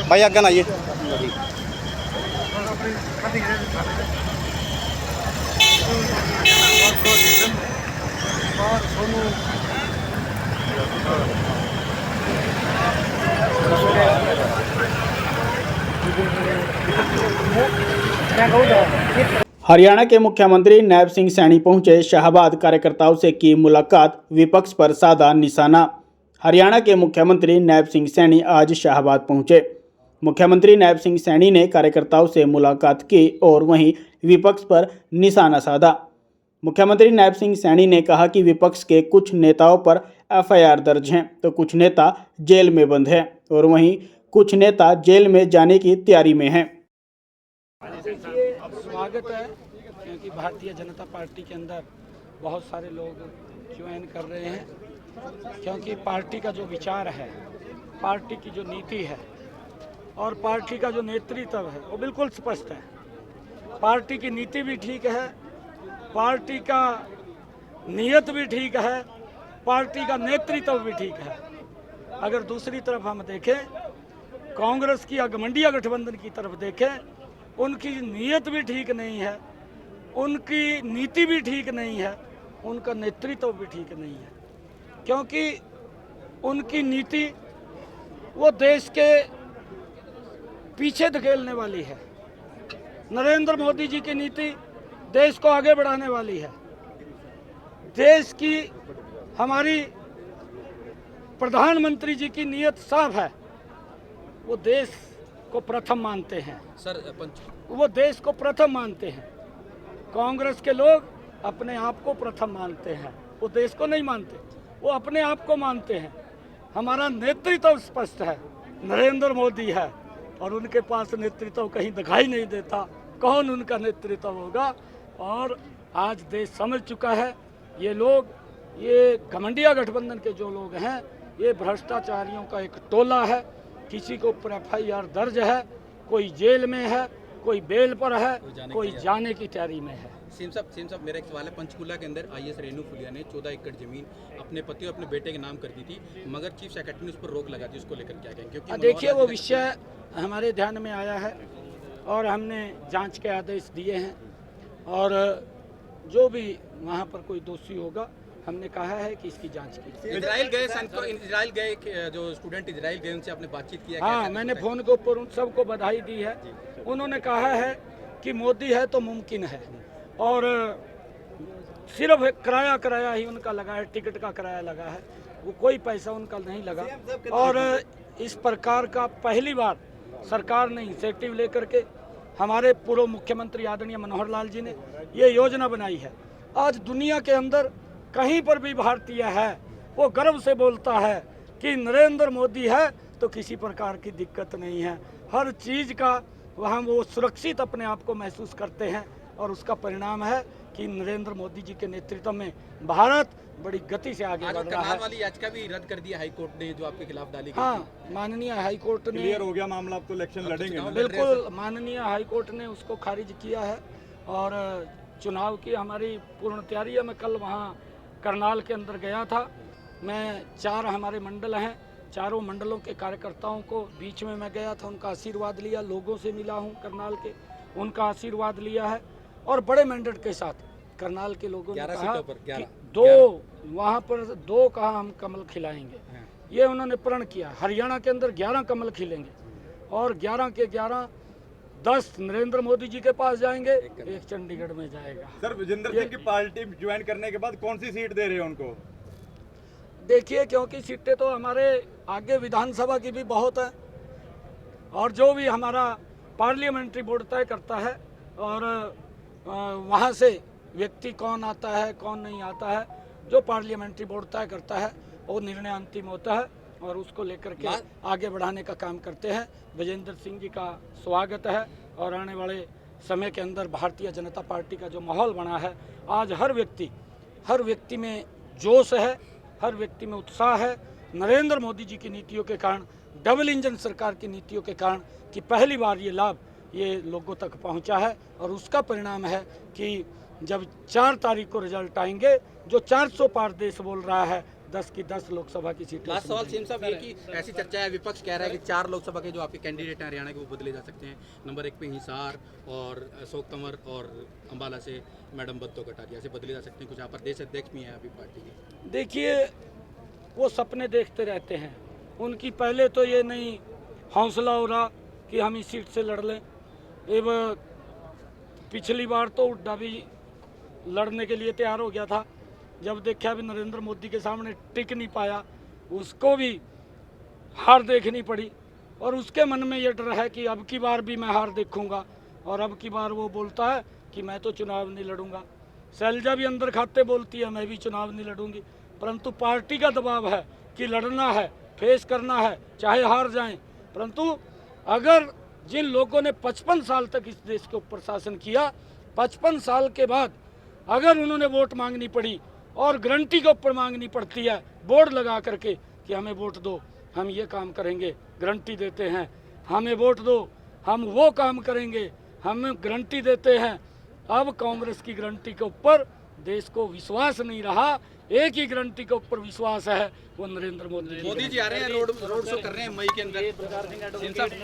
भाई आगे ना आइए। हरियाणा के मुख्यमंत्री नैब सिंह सैनी पहुंचे शाहबाद, कार्यकर्ताओं से की मुलाकात, विपक्ष पर साधा निशाना। हरियाणा के मुख्यमंत्री नैब सिंह सैनी आज शाहबाद पहुंचे। मुख्यमंत्री नैब सिंह सैनी ने कार्यकर्ताओं से मुलाकात की और वहीं विपक्ष पर निशाना साधा। मुख्यमंत्री नैब सिंह सैनी ने कहा कि विपक्ष के कुछ नेताओं पर एफआईआर दर्ज हैं, तो कुछ नेता जेल में बंद हैं और वहीं कुछ नेता जेल में जाने की तैयारी में हैं। देखिए, स्वागत है क्योंकि भारतीय जनता पार्टी के अंदर बहुत सारे लोग ज्वाइन कर रहे हैं, क्योंकि पार्टी का जो विचार है, पार्टी की जो नीति है और पार्टी का जो नेतृत्व है वो बिल्कुल स्पष्ट है। पार्टी की नीति भी ठीक है, पार्टी का नियत भी ठीक है, पार्टी का नेतृत्व भी ठीक है। अगर दूसरी तरफ हम देखें, कांग्रेस की घमंडिया गठबंधन की तरफ देखें, उनकी नीयत भी ठीक नहीं है, उनकी नीति भी ठीक नहीं है, उनका नेतृत्व भी ठीक नहीं है, क्योंकि उनकी नीति वो देश के पीछे धकेलने वाली है। नरेंद्र मोदी जी की नीति देश को आगे बढ़ाने वाली है। देश की हमारी प्रधानमंत्री जी की नीयत साफ है, वो देश को प्रथम मानते हैं। वो देश को प्रथम मानते हैं। कांग्रेस के लोग अपने आप को प्रथम मानते हैं, वो देश को नहीं मानते, वो अपने आप को मानते हैं। हमारा नेतृत्व स्पष्ट है, नरेंद्र मोदी है और उनके पास नेतृत्व कहीं दिखाई नहीं देता। कौन उनका नेतृत्व होगा? और आज देश समझ चुका है, ये लोग, ये घमंडिया गठबंधन के जो लोग हैं, ये भ्रष्टाचारियों का एक टोला है। किसी के ऊपर एफआईआर दर्ज है, कोई जेल में है, कोई बेल पर है, कोई जाने की तैयारी में है। सीएम साहब मेरा एक सवाल है। पंचकूला के अंदर आईएएस रेणु फुलिया ने 14 एकड़ जमीन अपने पति और अपने बेटे के नाम कर दी थी, मगर चीफ सेक्रेटरी ने उस पर रोक लगा दी। उसको लेकर क्या कहेंगे? क्योंकि देखिए, वो विषय हमारे ध्यान में आया है और हमने जांच के आदेश दिए हैं और जो भी वहाँ पर कोई दोषी होगा, हमने कहा है कि इसकी जांच की। इजराइल गए जो स्टूडेंट इजराइल गए, उनसे आपने बातचीत किया? हाँ, मैंने फोन के ऊपर उन सबको बधाई दी है। उन्होंने कहा है कि मोदी है तो मुमकिन है, और सिर्फ किराया ही उनका लगा है, टिकट का किराया लगा है, वो कोई पैसा उनका नहीं लगा। और इस प्रकार का पहली बार सरकार ने इनिशिएटिव लेकर के, हमारे पूर्व मुख्यमंत्री आदरणीय मनोहर लाल जी ने ये योजना बनाई है। आज दुनिया के अंदर कहीं पर भी भारतीय है, वो गर्व से बोलता है कि नरेंद्र मोदी है तो किसी प्रकार की दिक्कत नहीं है। हर चीज़ का वहाँ वो सुरक्षित अपने आप को महसूस करते हैं और उसका परिणाम है कि नरेंद्र मोदी जी के नेतृत्व में भारत बड़ी गति से आगे बढ़ रहा है। वाली याचिका भी रद्द कर दिया हाईकोर्ट ने, जो आपके खिलाफ डाली गई। हाँ, माननीय हाईकोर्ट ने, क्लियर हो गया मामला, अब तो इलेक्शन लड़ेंगे। बिल्कुल, माननीय हाईकोर्ट ने उसको खारिज किया है और चुनाव की हमारी पूर्ण तैयारी है। मैं कल वहाँ करनाल के अंदर गया था। मैं 4 हमारे मंडल हैं, चारों मंडलों के कार्यकर्ताओं को बीच में मैं गया था, उनका आशीर्वाद लिया, लोगों से मिला हूँ करनाल के, उनका आशीर्वाद लिया है और बड़े मैंडेट के साथ करनाल के लोगों ने कहा कि 2 कहा हम कमल खिलाएंगे। ये उन्होंने प्रण किया। हरियाणा के अंदर 11 कमल खिलेंगे और 11 के 11 10 नरेंद्र मोदी जी के पास जाएंगे, एक चंडीगढ़ में जाएगा। सर, विजेंद्र सिंह की पार्टी ज्वाइन करने के बाद कौन सी सीट दे रहे हैं उनको? देखिए, क्योंकि सीटें तो हमारे आगे विधानसभा की भी बहुत है और जो भी हमारा पार्लियामेंट्री बोर्ड तय करता है और वहाँ से व्यक्ति कौन आता है कौन नहीं आता है, जो पार्लियामेंट्री बोर्ड तय करता है वो निर्णय अंतिम होता है और उसको लेकर के आगे बढ़ाने का काम करते हैं। विजेंद्र सिंह जी का स्वागत है और आने वाले समय के अंदर भारतीय जनता पार्टी का जो माहौल बना है, आज हर व्यक्ति में जोश है, हर व्यक्ति में उत्साह है। नरेंद्र मोदी जी की नीतियों के कारण, डबल इंजन सरकार की नीतियों के कारण कि पहली बार ये लाभ ये लोगों तक पहुंचा है और उसका परिणाम है कि जब 4 तारीख को रिजल्ट आएंगे, जो 400 पार देश बोल रहा है 10 की 10 लोकसभा की सीटें लास्ट सवाल उसमें सीएम साहब ये कि ऐसी चर्चा है, विपक्ष कह रहा है कि 4 लोकसभा के जो आपके कैंडिडेट हैं हरियाणा के वो बदले जा सकते हैं। नंबर 1 पे हिसार और अशोक तंवर और अंबाला से मैडम बद्दो कटारिया से बदले जा सकते हैं। कुछ यहाँ प्रदेश अध्यक्ष भी हैं अभी पार्टी के। देखिए, वो सपने देखते रहते हैं। उनकी पहले तो ये नहीं हौसला हो रहा कि हम इस सीट से लड़ लें। एवं पिछली बार तो हुड्डा भी लड़ने के लिए तैयार हो गया था, जब देखा भी नरेंद्र मोदी के सामने टिक नहीं पाया, उसको भी हार देखनी पड़ी और उसके मन में ये डर है कि अब की बार भी मैं हार देखूंगा। और अब की बार वो बोलता है कि मैं तो चुनाव नहीं लड़ूंगा। शैलजा भी अंदर खाते बोलती है मैं भी चुनाव नहीं लड़ूंगी, परंतु पार्टी का दबाव है कि लड़ना है, फेस करना है, चाहे हार जाएं। परंतु अगर जिन लोगों ने 55 साल तक इस देश के ऊपर शासन किया, 55 साल के बाद अगर उन्होंने वोट मांगनी पड़ी और गारंटी के ऊपर मांगनी पड़ती है बोर्ड लगा करके कि हमें वोट दो, हम ये काम करेंगे, गारंटी देते हैं, हमें वोट दो, हम वो काम करेंगे, हम गारंटी देते हैं। अब कांग्रेस की गारंटी के ऊपर देश को विश्वास नहीं रहा, एक ही गारंटी के ऊपर विश्वास है, वो नरेंद्र मोदी मोदी जी आ रहे हैं, रोड शो कर रहे हैं मई के अंदर।